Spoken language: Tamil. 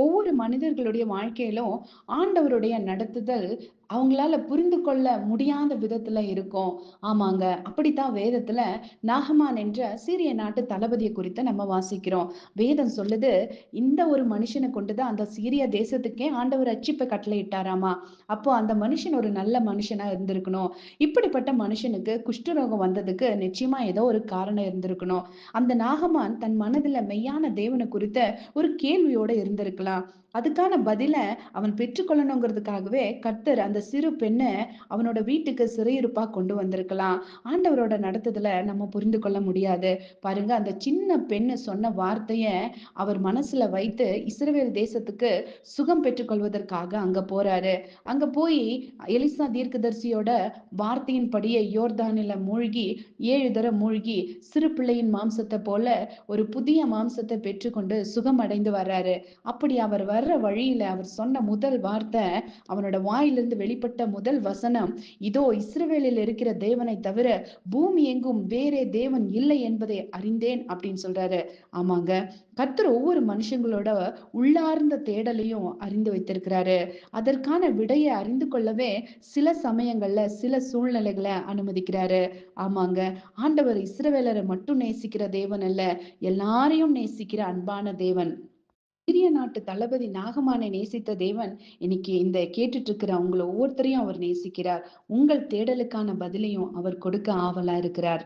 ஒவ்வொரு மனிதர்களுடைய வாழ்க்கையிலும் ஆண்டவருடைய நடத்துதல் அவங்களால புரிந்து கொள்ள முடியாத விதத்துல இருக்கும். ஆமாங்க. அப்படித்தான் வேதத்துல நாகமான் என்ற சீரிய நாட்டு தளபதிய குறித்து நம்ம வாசிக்கிறோம். வேதம் சொல்லுது, இந்த ஒரு மனுஷன கொண்டு தான் அந்த சீரியா தேசத்துக்கே ஆண்டவர் ரட்சிப்ப கட்டளையிட்டாராமா. அப்போ அந்த மனுஷன் ஒரு நல்ல மனுஷனா இருந்திருக்கணும். இப்படிப்பட்ட மனுஷனுக்கு குஷ்டரோகம் வந்ததுக்கு நிச்சயமா ஏதோ ஒரு காரணம் இருந்திருக்கணும். அந்த நாகமான் தன் மனதுல மெய்யான தேவன குறித்த ஒரு கேள்வியோட இருந்திருக்கலாம். அதுக்கான பதில அவன் பெற்றுக்கொள்ளணுங்கிறதுக்காகவே கர்த்தர் அந்த சிறு பெண்ண அவனோட வீட்டுக்கு சிறையிருப்பா கொண்டு வந்திருக்கலாம். ஆண்டவரோட நடத்துதல நம்ம புரிந்து கொள்ள முடியாது. பாருங்க, அந்த சின்ன பெண்ணு சொன்ன வார்த்தைய அவர் மனசுல வைத்து இஸ்ரவேல் தேசத்துக்கு சுகம் பெற்றுக்கொள்வதற்காக அங்க போறாரு. அங்க போய் எலிசா தீர்க்கதரிசியோட வார்த்தையின்படியே யோர்தானில மூழ்கி 7 தரம் மூழ்கி சிறு பிள்ளையின் மாம்சத்த போல ஒரு புதிய மாம்சத்த பெற்றுக்கொண்டு சுகம் அடைந்து வர்றாரு. அப்படி அவர் வர்ற வழியில அவர் சொன்ன முதல் வார்த்தை, அவனோட வாயிலிருந்து வெளிப்பட்ட முதல் வசனம், இதோ இஸ்ரவேலில் இருக்கிற தேவனை தவிர பூமி எங்கும் வேறே தேவன் இல்லை என்பதை அறிந்தேன் அப்படின்னு சொல்றாரு. ஆமாங்க. கர்த்தர் ஒவ்வொரு மனுஷங்களோட உள்ளார்ந்த தேடலையும் அறிந்து வைத்திருக்கிறாரு. அதற்கான விடைய அறிந்து கொள்ளவே சில சமயங்கள்ல சில சூழ்நிலைகளை அனுமதிக்கிறாரு. ஆமாங்க. ஆண்டவர் இஸ்ரவேலரை மட்டும் நேசிக்கிற தேவன் அல்ல, எல்லாரையும் நேசிக்கிற அன்பான தேவன். சிரிய நாட்டு தளபதி நாகமானை நேசித்த தேவன் இன்னைக்கு இந்த கேட்டுட்டு இருக்கிற உங்களை ஒவ்வொருத்தரையும் அவர் நேசிக்கிறார். உங்கள் தேடலுக்கான பதிலையும் அவர் கொடுக்க ஆவலா இருக்கிறார்.